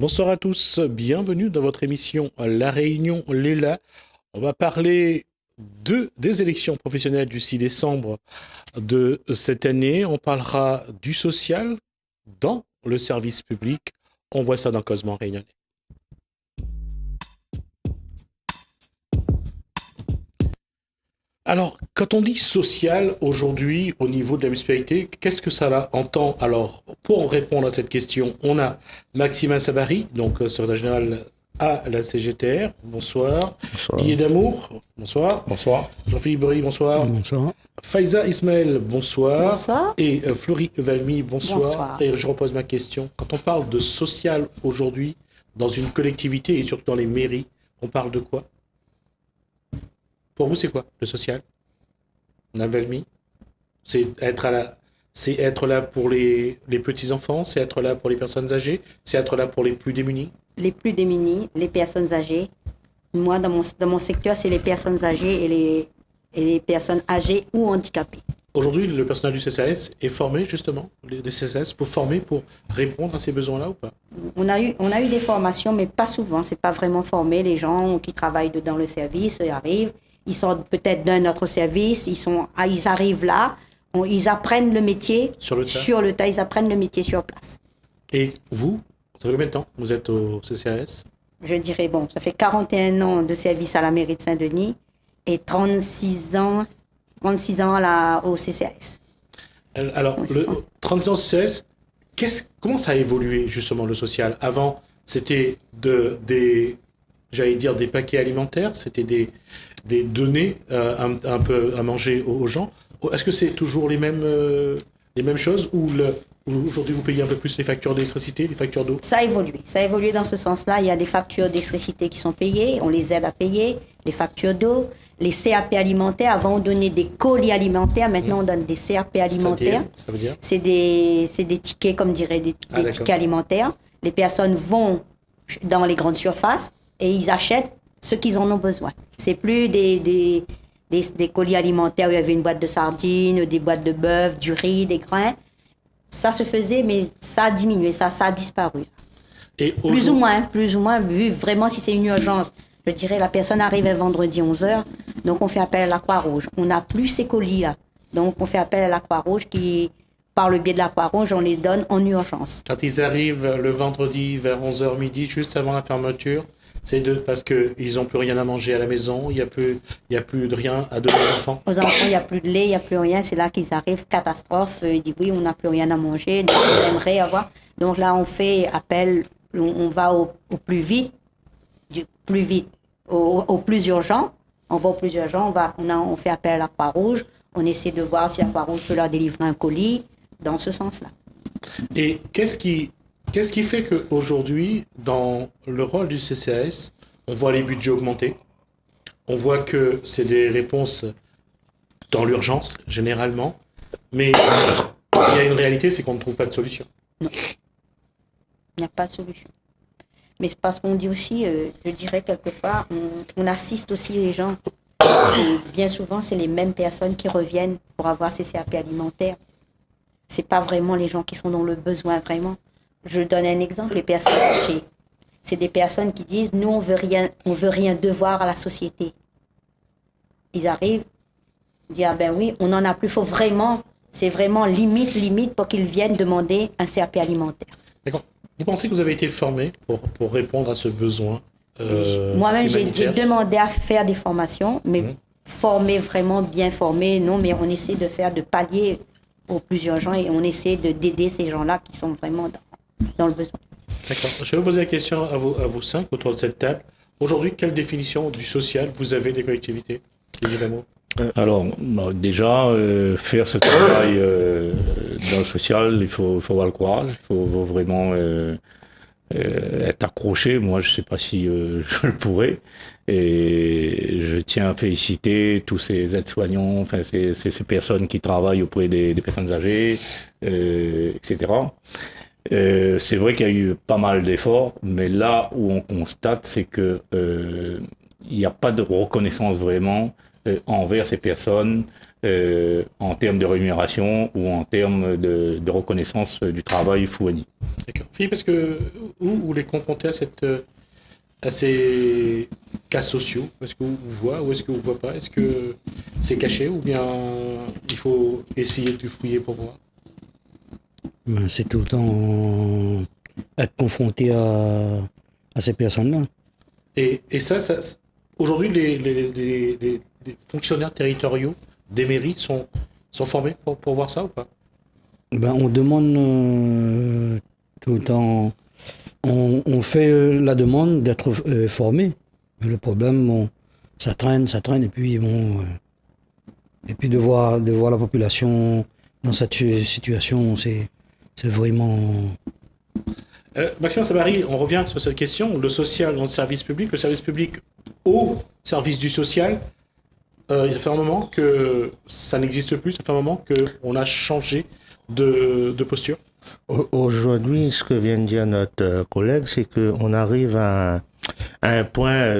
Bonsoir à tous, bienvenue dans votre émission La Réunion Léla. On va parler des élections professionnelles du 6 décembre de cette année. On parlera du social dans le service public. On voit ça dans Cosmo Réunionnais. Alors, quand on dit social aujourd'hui au niveau de la municipalité, qu'est-ce que ça entend? Alors, pour répondre à cette question, on a Maximin Sabari, donc secrétaire général à la CGTR. Bonsoir. Bonsoir. Guy d'Amour, bonsoir. Bonsoir. Jean-Philippe Bory, bonsoir. Bonsoir. Faiza Ismaël, bonsoir. Bonsoir. Et Florie Valmy, bonsoir. Bonsoir. Et je repose ma question. Quand on parle de social aujourd'hui, dans une collectivité et surtout dans les mairies, on parle de quoi? Pour vous, c'est quoi le social? Navalmy? C'est être là pour les petits-enfants, c'est être là pour les personnes âgées, c'est être là pour les plus démunis? Les plus démunis, les personnes âgées. Moi, dans mon secteur, c'est les personnes âgées et les personnes âgées ou handicapées. Aujourd'hui, le personnel du CCAS est formé justement, des CCAS, pour répondre à ces besoins-là ou pas? On a eu des formations, mais pas souvent. C'est pas vraiment formé. Les gens qui travaillent dans le service arrivent. Ils sortent peut-être d'un autre service. Ils arrivent là. Ils apprennent le métier Sur le tas. Sur le tas. Ils apprennent le métier sur place. Et vous, ça fait combien de temps vous êtes au CCAS? Je dirais, ça fait 41 ans de service à la mairie de Saint-Denis et 36 ans au CCAS. Alors, le 36 ans au CCAS, comment ça a évolué justement le social? Avant, c'était des paquets alimentaires, c'était des données un peu à manger aux gens. Est-ce que c'est toujours les mêmes choses ou aujourd'hui vous payez un peu plus les factures d'électricité, les factures d'eau? Ça a évolué dans ce sens-là. Il y a des factures d'électricité qui sont payées, on les aide à payer, les factures d'eau, les CAP alimentaires. Avant on donnait des colis alimentaires, maintenant on donne des CAP alimentaires. Ça veut dire? C'est des tickets, comme dirait des tickets alimentaires. Les personnes vont dans les grandes surfaces et ils achètent ce qu'ils en ont besoin. C'est plus des colis alimentaires où il y avait une boîte de sardines, des boîtes de bœuf, du riz, des grains. Ça se faisait, mais ça a diminué, ça a disparu. Et plus ou moins, vu vraiment si c'est une urgence. Je dirais, la personne arrive un vendredi 11h, donc on fait appel à la Croix-Rouge. On n'a plus ces colis-là. Donc on fait appel à la Croix-Rouge qui, par le biais de la Croix-Rouge, on les donne en urgence. Quand ils arrivent le vendredi vers 11h midi, juste avant la fermeture, c'est parce qu'ils n'ont plus rien à manger à la maison, il y a plus de rien à donner aux enfants. Aux enfants, il n'y a plus de lait, il n'y a plus rien. C'est là qu'ils arrivent, catastrophe. Ils disent oui, on n'a plus rien à manger, donc on aimerait avoir. Donc là, on fait appel, on va au plus vite, au plus urgent. On va au plus urgent, on fait appel à la Croix-Rouge. On essaie de voir si la Croix-Rouge peut leur délivrer un colis dans ce sens-là. Et qu'est-ce qui fait qu'aujourd'hui, dans le rôle du CCAS, on voit les budgets augmenter, on voit que c'est des réponses dans l'urgence, généralement, mais il y a une réalité, c'est qu'on ne trouve pas de solution. Non, il n'y a pas de solution. Mais c'est parce qu'on dit aussi, je dirais quelquefois, on assiste aussi les gens. Et bien souvent, c'est les mêmes personnes qui reviennent pour avoir ces CAP alimentaires. C'est pas vraiment les gens qui sont dans le besoin vraiment. Je donne un exemple, les personnes âgées. C'est des personnes qui disent, nous, on veut rien devoir à la société. Ils arrivent, ils disent, ah ben oui, on n'en a plus, c'est vraiment limite pour qu'ils viennent demander un CAP alimentaire. D'accord. Vous pensez que vous avez été formé pour répondre à ce besoin Moi-même, j'ai humanitaire? demandé à faire des formations, mais formé, vraiment bien formé, non, mais on essaie de pallier aux plus urgents et on essaie d'aider ces gens-là qui sont vraiment dans le besoin. D'accord. Je vais vous poser la question à vous cinq autour de cette table. Aujourd'hui, quelle définition du social vous avez des collectivités? Évidemment. Alors, déjà, faire ce travail dans le social, il faut avoir le courage, il faut vraiment être accroché. Moi, je ne sais pas si je le pourrais. Et je tiens à féliciter tous ces aides-soignants, enfin ces personnes qui travaillent auprès des personnes âgées, etc. C'est vrai qu'il y a eu pas mal d'efforts, mais là où on constate, c'est que il n'y a pas de reconnaissance vraiment envers ces personnes en termes de rémunération ou en termes de reconnaissance du travail fourni. D'accord. Philippe, est-ce que vous les confrontez à ces cas sociaux? Est-ce que vous voyez ou est-ce que vous ne voyez pas? Est-ce que c'est caché ou bien il faut essayer de fouiller pour voir? Ben, c'est tout le temps être confronté à ces personnes-là. Et ça aujourd'hui, les fonctionnaires territoriaux des mairies sont formés pour voir ça ou pas? Ben, on demande tout le temps, on fait la demande d'être formé. Mais le problème, bon, ça traîne, et puis de voir la population dans cette situation, c'est vraiment... Maxime Sabary, on revient sur cette question, le social dans le service public au service du social. Ça fait un moment que ça n'existe plus, ça fait un moment qu'on a changé de posture. Aujourd'hui, ce que vient de dire notre collègue, c'est qu'on arrive à un point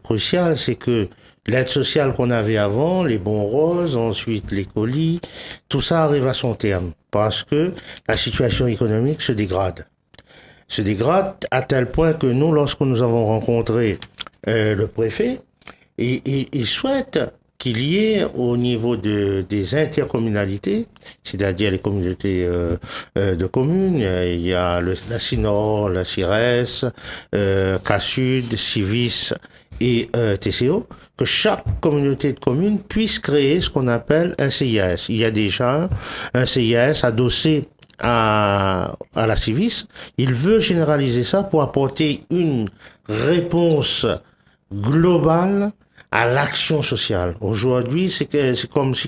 crucial, c'est que l'aide sociale qu'on avait avant, les bons roses, ensuite les colis, tout ça arrive à son terme parce que la situation économique se dégrade à tel point que nous, lorsque nous avons rencontré le préfet, il souhaite qu'il y ait au niveau des intercommunalités, c'est-à-dire les communautés de communes, il y a la CINOR, la CIRES, CASUD, CIVIS et TCO, que chaque communauté de communes puisse créer ce qu'on appelle un CIS. Il y a déjà un CIS adossé à la Civis. Il veut généraliser ça pour apporter une réponse globale à l'action sociale. Aujourd'hui, c'est comme si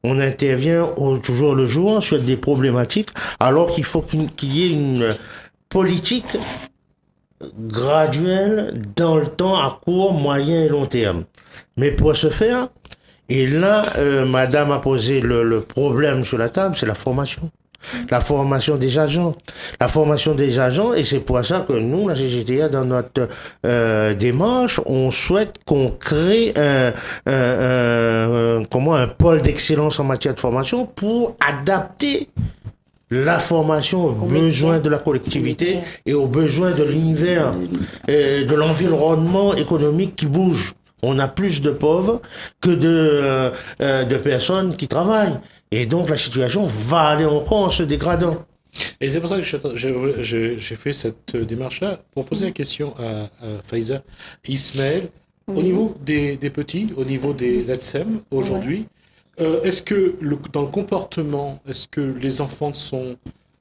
on intervient au jour le jour sur des problématiques, alors qu'il faut qu'il y ait une politique graduelle dans le temps à court, moyen et long terme. Mais pour ce faire, et là, madame a posé le problème sur la table, c'est la formation. La formation des agents. Et c'est pour ça que nous, la CGTA, dans notre démarche, on souhaite qu'on crée un pôle d'excellence en matière de formation pour adapter la formation aux besoins de la collectivité et aux besoins de l'univers, de l'environnement économique qui bouge. On a plus de pauvres que de personnes qui travaillent. Et donc, la situation va aller encore en se dégradant. Et c'est pour ça que j'ai fait cette démarche-là pour poser la question à Faiza Ismaël. Au niveau des petits, au niveau des ATSEM, aujourd'hui, est-ce que dans le comportement, est-ce que les enfants sont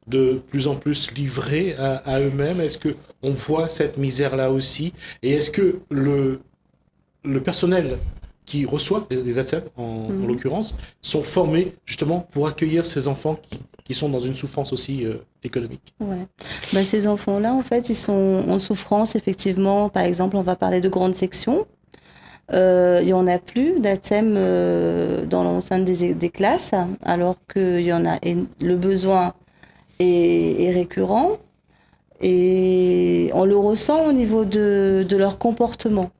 de plus en plus livrés à eux-mêmes? Est-ce qu'on voit cette misère-là aussi? Et est-ce que le personnel qui reçoit les ATSEM, en l'occurrence, sont formés justement pour accueillir ces enfants qui sont dans une souffrance aussi économique? Ouais. Ben, ces enfants-là, en fait, ils sont en souffrance, effectivement. Par exemple, on va parler de grandes sections. Il n'y en a plus d'ATSEM dans l'enceinte des classes, alors qu'il y en a, et le besoin est récurrent. Et on le ressent au niveau de leur comportement.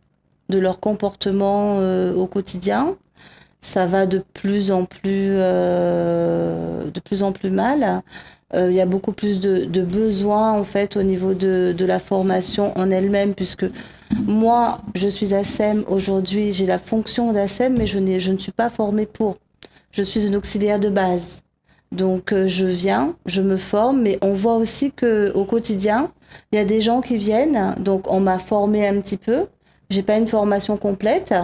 Au quotidien, ça va de plus en plus mal. Il y a beaucoup plus de besoins en fait au niveau de la formation en elle-même, puisque moi je suis ATSEM aujourd'hui, j'ai la fonction d'ATSEM, mais je ne suis pas formée pour. Je suis une auxiliaire de base. Donc je viens, je me forme, mais on voit aussi que au quotidien, il y a des gens qui viennent, donc on m'a formée un petit peu. J'ai pas une formation complète.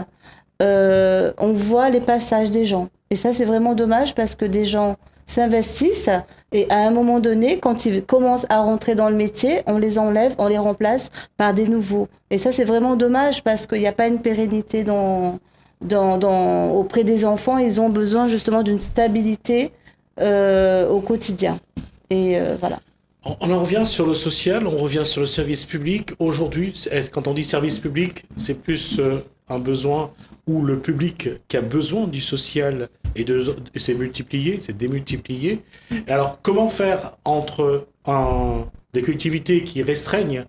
On voit les passages des gens. Et ça, c'est vraiment dommage parce que des gens s'investissent et à un moment donné, quand ils commencent à rentrer dans le métier, on les enlève, on les remplace par des nouveaux. Et ça, c'est vraiment dommage parce qu'il n'y a pas une pérennité auprès des enfants. Ils ont besoin justement d'une stabilité au quotidien. Et voilà. On en revient sur le social, on revient sur le service public. Aujourd'hui, quand on dit service public, c'est plus un besoin où le public qui a besoin du social et c'est multiplié, c'est démultiplié. Alors, comment faire entre des collectivités qui restreignent,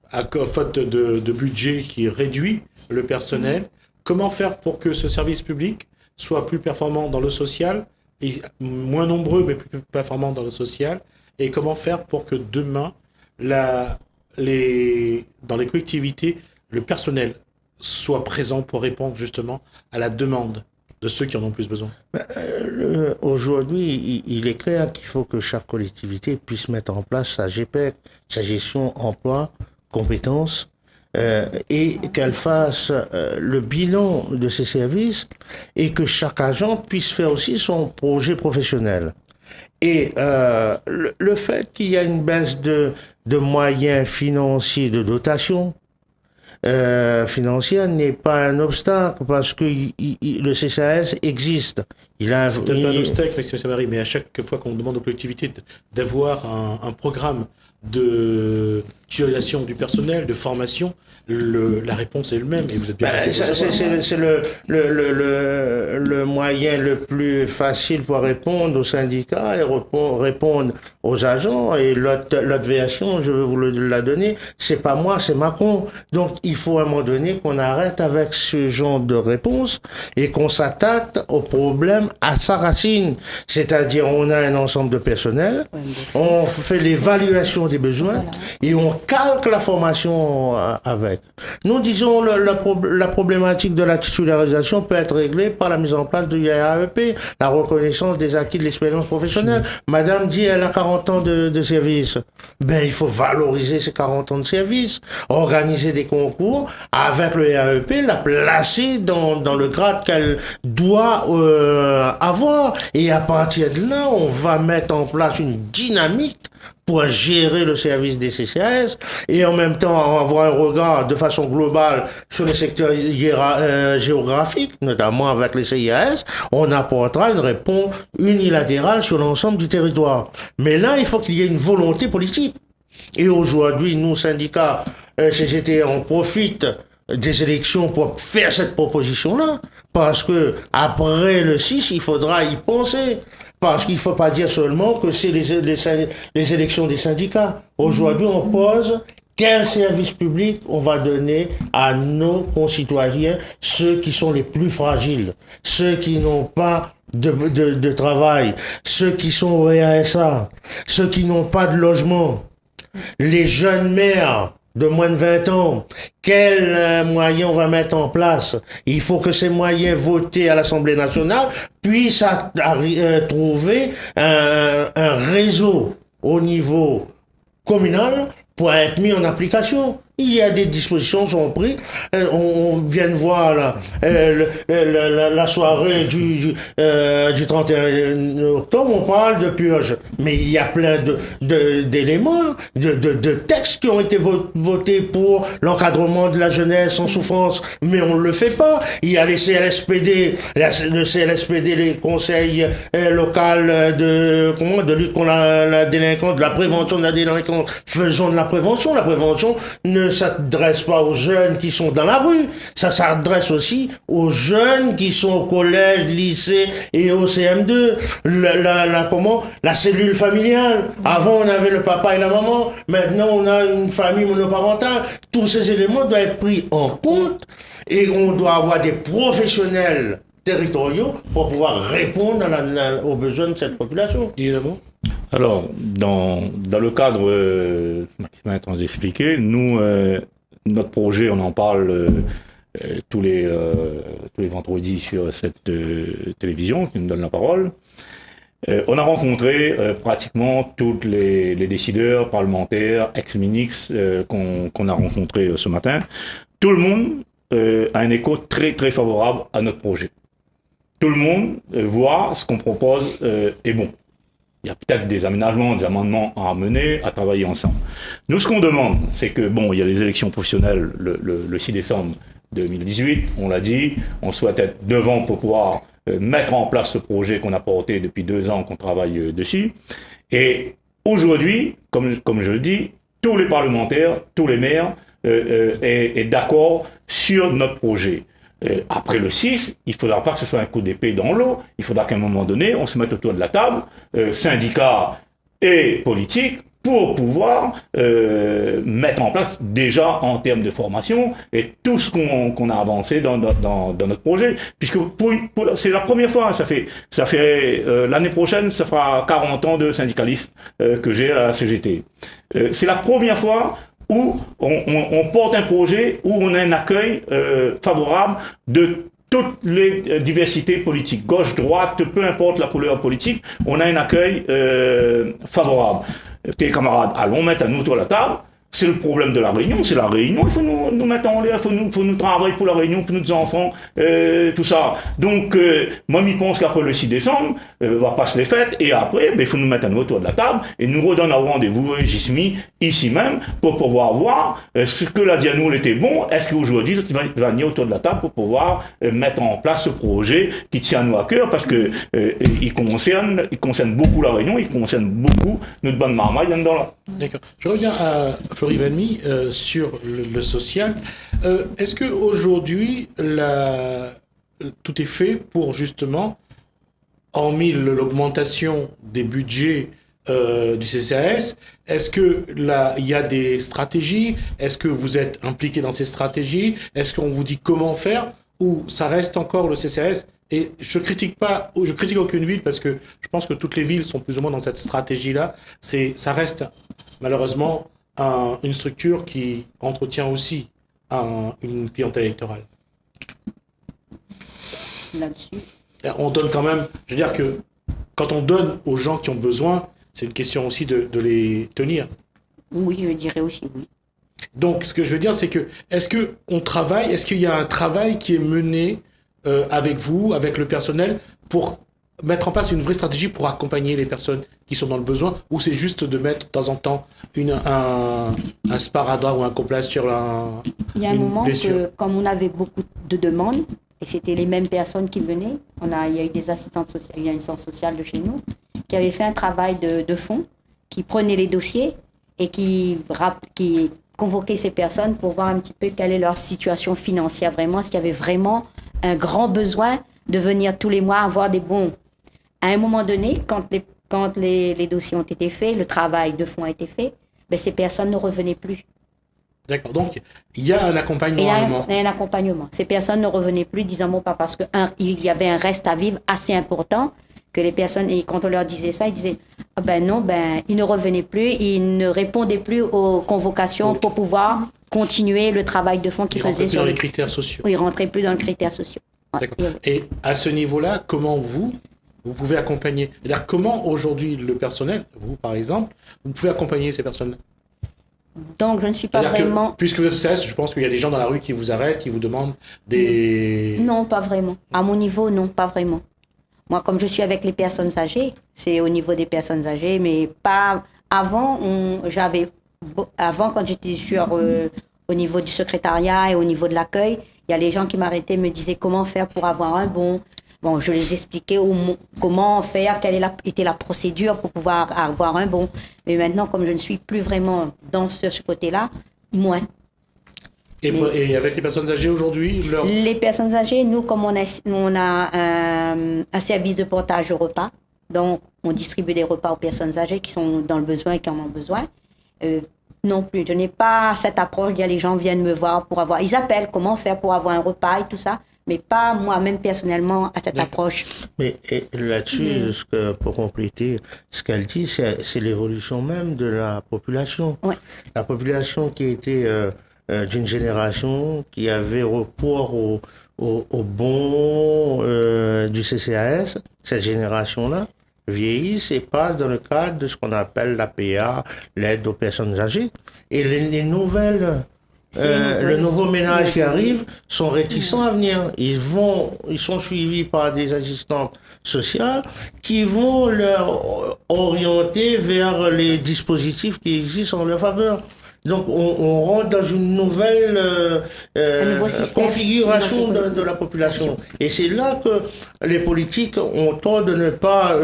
à faute de budget qui réduit le personnel, comment faire pour que ce service public soit plus performant dans le social, et moins nombreux mais plus performant dans le social, et comment faire pour que demain, dans les collectivités, le personnel soit présent pour répondre justement à la demande de ceux qui en ont plus besoin. Aujourd'hui, il est clair qu'il faut que chaque collectivité puisse mettre en place sa GPEC, sa gestion emploi, compétences, et qu'elle fasse le bilan de ses services et que chaque agent puisse faire aussi son projet professionnel. Et le fait qu'il y a une baisse de moyens financiers, de dotation financière n'est pas un obstacle parce que le CCAS existe. C'est peut-être pas un obstacle, M. Marie, mais à chaque fois qu'on demande aux collectivités d'avoir un programme de titularisation du personnel, de formation, la réponse est le même. Et vous êtes bien c'est le moyen le plus facile pour répondre aux syndicats et répondre aux agents. Et l'autre version, je veux vous la donner, c'est pas moi, c'est Macron. Donc il faut à un moment donné qu'on arrête avec ce genre de réponse et qu'on s'attaque au problème à sa racine. C'est-à-dire on a un ensemble de personnel, on fait l'évaluation des besoins et on calque la formation avec. Nous disons la problématique de la titularisation peut être réglée par la mise en place du IAEP, la reconnaissance des acquis de l'expérience professionnelle. Madame dit elle a 40 ans de service. Ben il faut valoriser ces 40 ans de service, organiser des concours avec le IAEP, la placer dans le grade qu'elle doit avoir. Et à partir de là, on va mettre en place une dynamique pour gérer le service des CCAS et en même temps avoir un regard de façon globale sur les secteurs géographiques, notamment avec les CIAS, on apportera une réponse unilatérale sur l'ensemble du territoire. Mais là, il faut qu'il y ait une volonté politique. Et aujourd'hui, nous, syndicats, CGT, on profite des élections pour faire cette proposition-là, parce que après le 6, il faudra y penser. Parce qu'il ne faut pas dire seulement que c'est les élections des syndicats. Aujourd'hui, on pose quel service public on va donner à nos concitoyens, ceux qui sont les plus fragiles, ceux qui n'ont pas de travail, ceux qui sont au RSA, ceux qui n'ont pas de logement, les jeunes mères de moins de 20 ans, quels moyens on va mettre en place? Il faut que ces moyens votés à l'Assemblée nationale puissent trouver un réseau au niveau communal pour être mis en application. Il y a des dispositions qui sont prises. On vient de voir là, la soirée du 31 octobre, on parle de purge. Mais il y a plein d'éléments, de textes qui ont été votés pour l'encadrement de la jeunesse en souffrance. Mais on ne le fait pas. Il y a les CLSPD, le CLSPD, les conseils locaux de lutte contre la délinquance, de la prévention de la délinquance. Faisons de la prévention. La prévention ne s'adresse pas aux jeunes qui sont dans la rue, ça s'adresse aussi aux jeunes qui sont au collège, lycée et au CM2. La cellule familiale. Avant, on avait le papa et la maman. Maintenant, on a une famille monoparentale. Tous ces éléments doivent être pris en compte et on doit avoir des professionnels territoriaux pour pouvoir répondre aux besoins de cette population. Alors, dans le cadre qui m'a été expliqué, nous, notre projet, on en parle tous les vendredis sur cette télévision qui nous donne la parole. On a rencontré pratiquement tous les décideurs parlementaires, ex-ministres qu'on a rencontrés ce matin. Tout le monde a un écho très très favorable à notre projet. Tout le monde voit ce qu'on propose est bon. Il y a peut-être des aménagements, des amendements à amener, à travailler ensemble. Nous, ce qu'on demande, c'est que, bon, il y a les élections professionnelles le 6 décembre 2018, on l'a dit, on souhaite être devant pour pouvoir mettre en place ce projet qu'on a porté depuis 2 ans, qu'on travaille dessus. Et aujourd'hui, comme je le dis, tous les parlementaires, tous les maires est d'accord sur notre projet. Après le 6, il ne faudra pas que ce soit un coup d'épée dans l'eau. Il faudra qu'à un moment donné, on se mette autour de la table, syndicats et politiques, pour pouvoir mettre en place déjà en termes de formation et tout ce qu'on a avancé dans notre projet, puisque c'est la première fois, hein, ça fait l'année prochaine, ça fera 40 ans de syndicaliste que j'ai à la CGT. C'est la première fois où on porte un projet où on a un accueil favorable de toutes les diversités politiques, gauche, droite, peu importe la couleur politique, on a un accueil favorable. Tes camarades, allons mettre à nous autour de la table. C'est le problème de la Réunion, c'est la Réunion, il faut nous mettre en l'air, il faut nous travailler pour la Réunion, pour nos enfants, tout ça. Donc, moi, je pense qu'après le 6 décembre, va passer les fêtes, et après, il faut nous mettre à nous autour de la table, et nous redonner un rendez-vous, Jismi, ici même, pour pouvoir voir ce que la Dianoul était bon, est-ce qu'aujourd'hui, tu vas venir autour de la table pour pouvoir mettre en place ce projet qui tient à nous à cœur, parce que il concerne beaucoup la Réunion, il concerne beaucoup notre bonne marmaille dans là. D'accord. Je reviens à Florie Valmy sur le social. Est-ce que aujourd'hui tout est fait pour justement, hormis l'augmentation des budgets du CCAS, est-ce que là il y a des stratégies? Est-ce que vous êtes impliqué dans ces stratégies? Est-ce qu'on vous dit comment faire? Ou ça reste encore le CCAS? Et je critique aucune ville parce que je pense que toutes les villes sont plus ou moins dans cette stratégie-là. Ça reste malheureusement une structure qui entretient aussi une clientèle électorale. Là-dessus. On donne quand même, je veux dire que quand on donne aux gens qui ont besoin, c'est une question aussi de les tenir. Oui, je dirais aussi oui. Donc, ce que je veux dire, c'est que est-ce qu'il y a un travail qui est mené avec vous, avec le personnel, pour mettre en place une vraie stratégie pour accompagner les personnes qui sont dans le besoin, ou c'est juste de mettre de temps en temps un sparadrap ou un complace sur Il y a un moment blessure. que, comme on avait beaucoup de demandes, et c'était les mêmes personnes qui venaient, il y a eu des assistantes sociales, il y a une assistante sociale de chez nous, qui avait fait un travail de fond, qui prenait les dossiers et qui convoquait ces personnes pour voir un petit peu quelle est leur situation financière vraiment, est-ce qu'il y avait vraiment un grand besoin de venir tous les mois avoir des bons. À un moment donné, quand les dossiers ont été faits, le travail de fond a été fait, ces personnes ne revenaient plus. D'accord, donc il y a un accompagnement. Il y a un accompagnement. Ces personnes ne revenaient plus, disant pas parce qu'il y avait un reste à vivre assez important que les personnes, et quand on leur disait ça, ils disaient ils ne revenaient plus, ils ne répondaient plus aux convocations pour pouvoir continuer le travail de fond qu'ils faisaient sur les critères sociaux. Ils ne rentraient plus dans les critères sociaux. D'accord. Et à ce niveau-là, comment vous pouvez accompagner? C'est-à-dire comment aujourd'hui le personnel, vous par exemple, vous pouvez accompagner ces personnes? Donc je ne suis pas vraiment... Puisque vous êtes CCAS, je pense qu'il y a des gens dans la rue qui vous arrêtent, qui vous demandent des... Non, pas vraiment. À mon niveau, non, pas vraiment. Moi, comme je suis avec les personnes âgées, c'est au niveau des personnes âgées, mais pas... Avant, quand j'étais au niveau du secrétariat et au niveau de l'accueil, il y a les gens qui m'arrêtaient, me disaient comment faire pour avoir un bon... Bon, je les expliquais comment faire, quelle était la procédure pour pouvoir avoir un bon. Mais maintenant, comme je ne suis plus vraiment dans ce côté-là, moins. Et avec les personnes âgées aujourd'hui, Les personnes âgées, nous, comme on a un service de portage au repas, donc on distribue des repas aux personnes âgées qui sont dans le besoin et qui en ont besoin. Non plus, je n'ai pas cette approche, les gens viennent me voir pour avoir... Ils appellent comment faire pour avoir un repas et tout ça, mais pas moi-même personnellement à cette approche. Mais là-dessus, pour compléter ce qu'elle dit, c'est l'évolution même de la population. Ouais. La population qui était d'une génération qui avait recours au bon du CCAS, cette génération-là vieillissent et passe dans le cadre de ce qu'on appelle l'APA, l'aide aux personnes âgées. Et les nouvelles... le nouveau ménage qui arrive sont réticents à venir. Ils sont suivis par des assistantes sociales qui vont leur orienter vers les dispositifs qui existent en leur faveur. Donc, on rentre dans une nouvelle configuration de la population. Et c'est là que les politiques ont tort de ne pas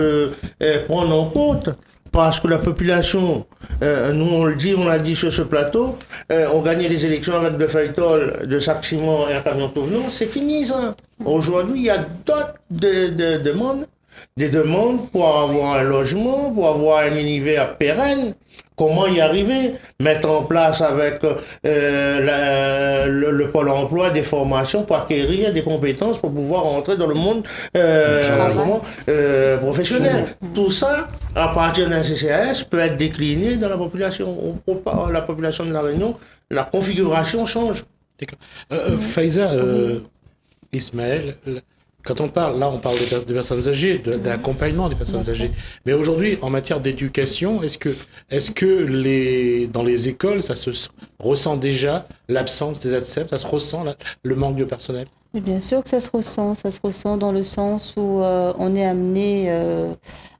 prendre en compte. Parce que la population, nous on l'a dit sur ce plateau, on gagnait les élections avec de feuilletons, de sacs ciment et un camion tout venant, c'est fini ça. Aujourd'hui, il y a d'autres demandes, des demandes pour avoir un logement, pour avoir un univers pérenne, comment y arriver? Mettre en place avec le Pôle emploi des formations pour acquérir des compétences pour pouvoir entrer dans le monde professionnel. Tout ça, à partir d'un CCAS, peut être décliné dans la population. La population de la Réunion, la configuration change. D'accord. Faiza, Ismaël, quand on parle des personnes âgées, de l'accompagnement des personnes âgées. Mais aujourd'hui, en matière d'éducation, est-ce que dans les écoles, ça se ressent déjà l'absence des ATSEM, ça se ressent le manque de personnel? Oui, bien sûr que ça se ressent dans le sens où on est amené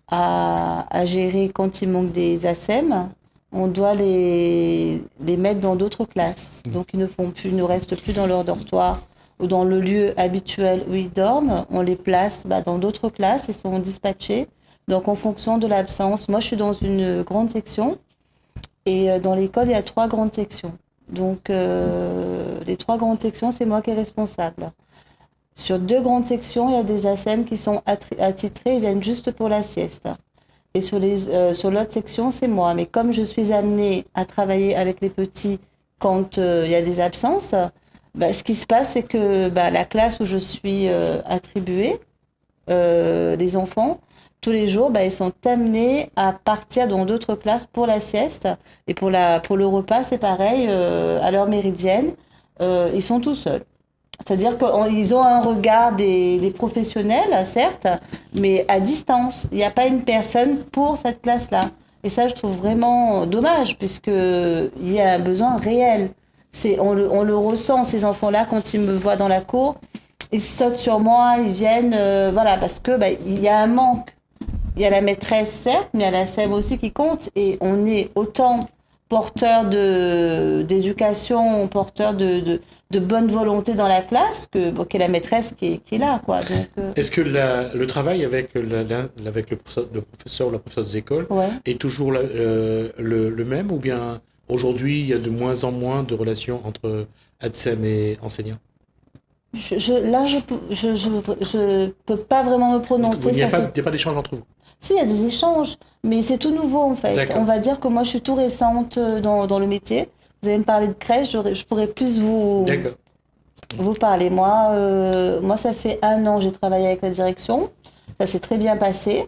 à gérer quand il manque des ASEM. On doit les mettre dans d'autres classes. Donc ils ne restent plus dans leur dortoir ou dans le lieu habituel où ils dorment. On les place dans d'autres classes et sont dispatchés. Donc en fonction de l'absence, moi je suis dans une grande section et dans l'école il y a 3 grandes sections. Donc les 3 grandes sections, c'est moi qui est responsable. Sur 2 grandes sections, il y a des ASEM qui sont attitrés, ils viennent juste pour la sieste. Et sur l'autre section, c'est moi. Mais comme je suis amenée à travailler avec les petits quand il y a des absences, ce qui se passe, c'est que la classe où je suis attribuée, les enfants, tous les jours, ils sont amenés à partir dans d'autres classes pour la sieste. Et pour le repas, c'est pareil, à l'heure méridienne, ils sont tout seuls. C'est-à-dire qu'ils ont un regard des professionnels, certes, mais à distance. Il n'y a pas une personne pour cette classe-là. Et ça, je trouve vraiment dommage, puisqu'il y a un besoin réel. On le ressent, ces enfants-là, quand ils me voient dans la cour, ils sautent sur moi, ils viennent, parce que il y a un manque. Il y a la maîtresse, certes, mais il y a la SEM aussi qui compte. Et on est autant porteur d'éducation, porteur de bonne volonté dans la classe que la maîtresse qui est là, quoi. Donc, est-ce que le travail avec le professeur ou la professeure des écoles est toujours le même, ou bien aujourd'hui il y a de moins en moins de relations entre ATSEM et enseignants? Je peux pas vraiment me prononcer. Il n'y a pas d'échange entre vous? Si, il y a des échanges, mais c'est tout nouveau en fait. D'accord. On va dire que moi je suis tout récente dans le métier. Vous allez me parler de crèche, je pourrais plus vous parler. Moi, ça fait 1 an que j'ai travaillé avec la direction. Ça s'est très bien passé.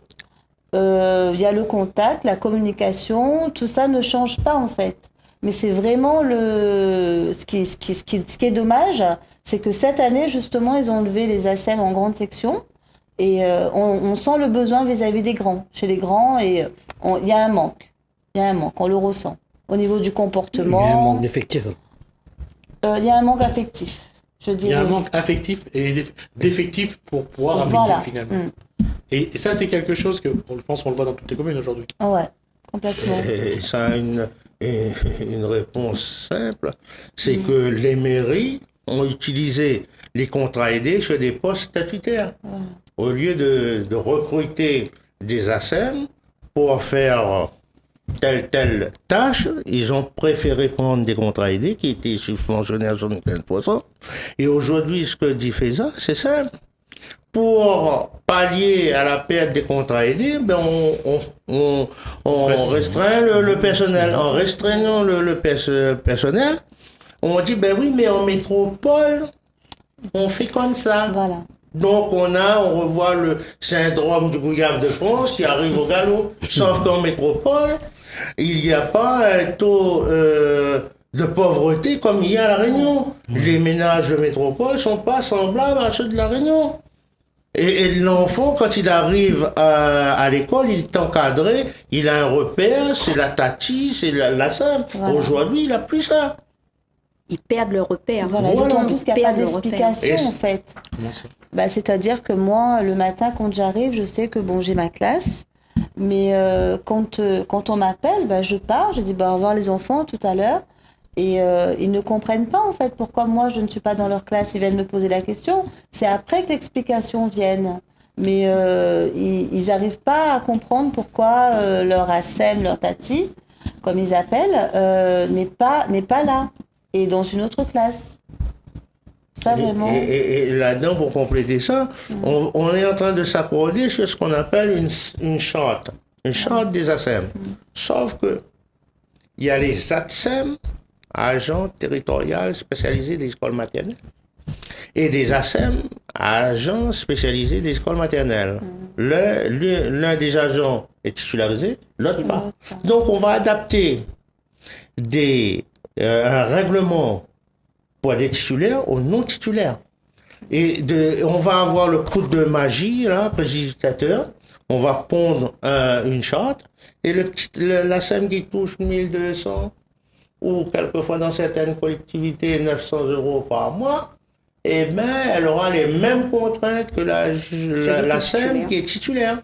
Il y a le contact, la communication, tout ça ne change pas en fait. Mais c'est vraiment ce qui est dommage, c'est que cette année justement ils ont levé les ASEM en grande section. Et on sent le besoin vis-à-vis des grands. Chez les grands, et il y a un manque. On le ressent. Au niveau du comportement. Il y a un manque d'effectifs. Il y a un manque affectif, je dirais. Il y a un manque affectif et d'effectifs pour pouvoir affectif finalement. Et ça, c'est quelque chose que, je pense, on le voit dans toutes les communes aujourd'hui. Ouais, complètement. Et ça a une réponse simple. C'est que les mairies ont utilisé les contrats aidés sur des postes statutaires. Au lieu de recruter des ASEM pour faire telle tâche, ils ont préféré prendre des contrats aidés qui étaient subventionnés à 75%. Et aujourd'hui, ce que dit Faiza, c'est simple. Pour pallier à la perte des contrats aidés, on restreint le personnel. En restreignant le personnel, on dit, oui, mais en métropole, on fait comme ça. Voilà. Donc on revoit le syndrome du Gouyave de France qui arrive au galop. Sauf qu'en métropole, il n'y a pas un taux de pauvreté comme il y a à La Réunion. Les ménages de métropole sont pas semblables à ceux de La Réunion. Et l'enfant, quand il arrive à l'école, il est encadré, il a un repère, c'est la tati, c'est la SAM. Voilà. Aujourd'hui, il n'a plus ça. Ils perdent leur repère. Voilà. D'autant plus qu'il n'y a pas d'explication, en fait. Comment ça? C'est-à-dire que moi, le matin, quand j'arrive, je sais que j'ai ma classe. Mais quand on m'appelle, je pars, je dis au revoir les enfants tout à l'heure. Et ils ne comprennent pas, en fait, pourquoi moi, je ne suis pas dans leur classe. Ils viennent me poser la question. C'est après que l'explication vienne. Mais ils n'arrivent pas à comprendre pourquoi leur ASEM, leur tati, comme ils appellent, n'est pas là. Et dans une autre classe. Ça, vraiment. Et là-dedans, pour compléter ça, on est en train de s'accorder sur ce qu'on appelle une charte. Une charte des ASEM. Sauf que il y a les ATSEM, agents territoriaux spécialisés des écoles maternelles, et des ASEM, agents spécialisés des écoles maternelles. L'un des agents est titularisé, l'autre pas. Donc on va adapter un règlement pour des titulaires aux non-titulaires. Et on va avoir le coup de magie, là, précipitateur. On va pondre une charte, et l'ASEM qui touche 1200, ou quelquefois dans certaines collectivités 900 € par mois, eh ben, elle aura les mêmes contraintes que la SEM qui est titulaire.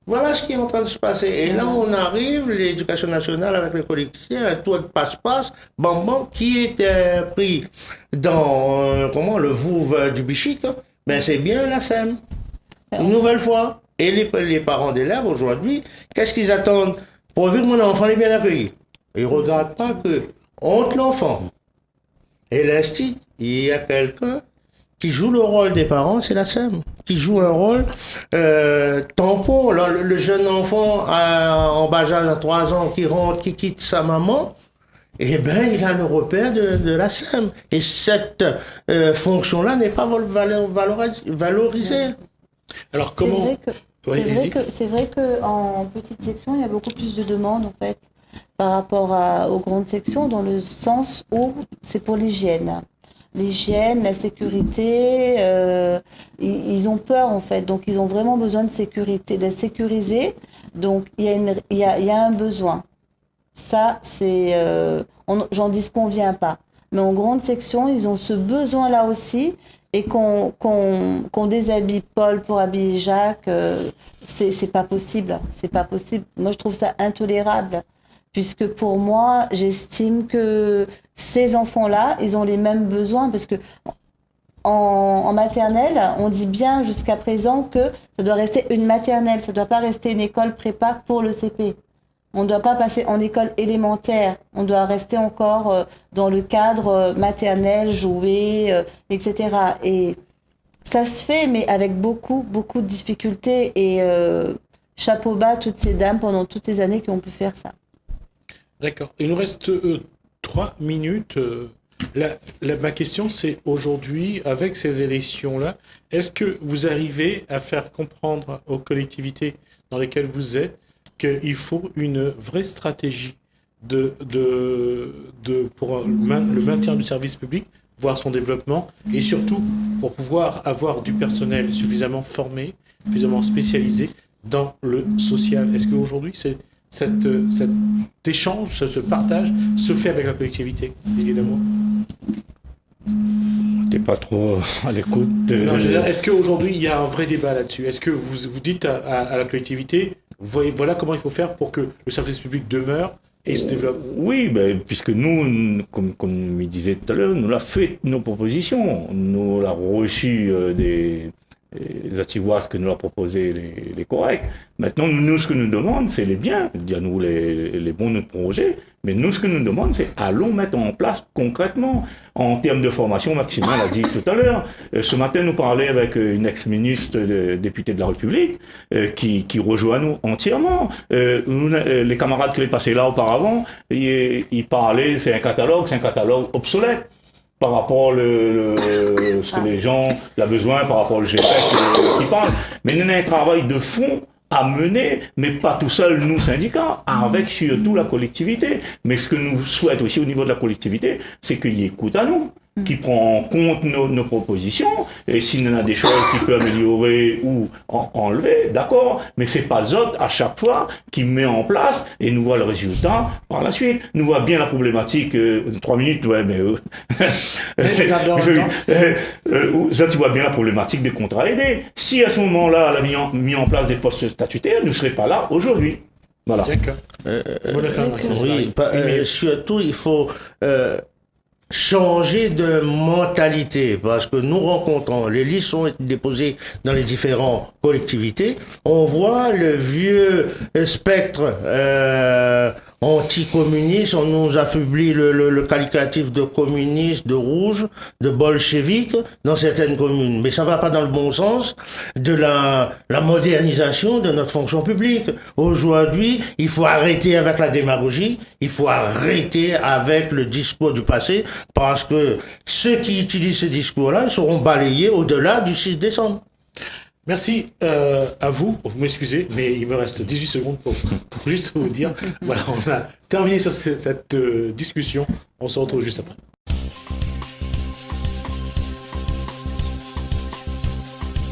Voilà ce qui est en train de se passer. Et là, on arrive, l'éducation nationale avec les collectivités, un tour de passe-passe, bam, qui était pris dans, le vouve du bichic, ben, c'est bien la SEM. Une nouvelle fois. Et les parents d'élèves, aujourd'hui, qu'est-ce qu'ils attendent? Pour dire que mon enfant est bien accueilli. Ils ne regardent pas que, entre l'enfant et l'institut, il y a quelqu'un qui joue le rôle des parents, c'est la SEM, qui joue un rôle tampon. Le jeune enfant en bas âge à 3 ans qui rentre, qui quitte sa maman, eh ben, il a le repère de la SEM. Et cette fonction-là n'est pas valorisée. Alors comment... C'est vrai que en petite section, il y a beaucoup plus de demandes, en fait, par rapport aux grandes sections, dans le sens où c'est pour l'hygiène. L'hygiène, la sécurité, ils ont peur, en fait. Donc, ils ont vraiment besoin de sécurité, d'être sécurisés. Donc, il y a un besoin. Ça, j'en disconviens pas. Mais en grande section, ils ont ce besoin-là aussi. Et qu'on déshabille Paul pour habiller Jacques, c'est pas possible. C'est pas possible. Moi, je trouve ça intolérable. Puisque pour moi, j'estime que ces enfants-là, ils ont les mêmes besoins. Parce que en maternelle, on dit bien jusqu'à présent que ça doit rester une maternelle. Ça doit pas rester une école prépa pour le CP. On ne doit pas passer en école élémentaire. On doit rester encore dans le cadre maternel, jouer, etc. Et ça se fait, mais avec beaucoup, beaucoup de difficultés. Et chapeau bas à toutes ces dames pendant toutes ces années qui ont pu faire ça. D'accord. Il nous reste 3 minutes. Ma question, c'est aujourd'hui, avec ces élections-là, est-ce que vous arrivez à faire comprendre aux collectivités dans lesquelles vous êtes qu'il faut une vraie stratégie pour le maintien du service public, voire son développement, et surtout pour pouvoir avoir du personnel suffisamment formé, suffisamment spécialisé dans le social? Est-ce qu'aujourd'hui, cet échange, ce partage se fait avec la collectivité, évidemment? T'es pas trop à l'écoute. Non, je veux dire, est-ce qu'aujourd'hui, il y a un vrai débat là-dessus? Est-ce que vous dites à la collectivité, voilà comment il faut faire pour que le service public demeure et se développe? Oui, puisque nous, comme il disait tout à l'heure, nous l'avons fait nos propositions. Nous l'avons reçu des Atiwas que nous l'a proposé les corrects. Maintenant, nous, ce que nous demandons, c'est les biens. Dis-nous les bons projets. Mais nous, ce que nous demandons, c'est allons mettre en place concrètement, en termes de formation. Maxime l'a dit tout à l'heure. Ce matin, nous parlait avec une ex-ministre députée de la République, qui rejoint nous entièrement. Les camarades qui les passaient là auparavant, ils parlaient, c'est un catalogue obsolète par rapport ce que les gens ont besoin, par rapport au GPEC qui parle. Mais il y a un travail de fond à mener, mais pas tout seul, nous, syndicats, avec surtout la collectivité. Mais ce que nous souhaitons aussi au niveau de la collectivité, c'est qu'il écoute à nous, qui prend en compte nos propositions, et s'il y en a des choses qui peut améliorer ou enlever, d'accord, mais c'est pas Zot à chaque fois qui met en place, et nous voit le résultat par la suite. Nous voit bien la problématique, 3 minutes, ouais, mais Zot, tu vois bien la problématique des contrats aidés. Si à ce moment-là, elle a mis en place des postes statutaires, nous ne serait pas là aujourd'hui. Voilà. D'accord. Surtout, il faut changer de mentalité, parce que nous rencontrons, les listes sont déposées dans les différentes collectivités, on voit le vieux spectre, anticommunistes, on nous affaiblit le qualificatif de communiste, de rouge, de bolchevique dans certaines communes. Mais ça va pas dans le bon sens de la modernisation de notre fonction publique. Aujourd'hui, il faut arrêter avec la démagogie, il faut arrêter avec le discours du passé, parce que ceux qui utilisent ce discours-là seront balayés au-delà du 6 décembre. Merci à vous. Vous m'excusez, mais il me reste 18 secondes pour juste vous dire. Voilà, on a terminé cette discussion. On se retrouve juste après.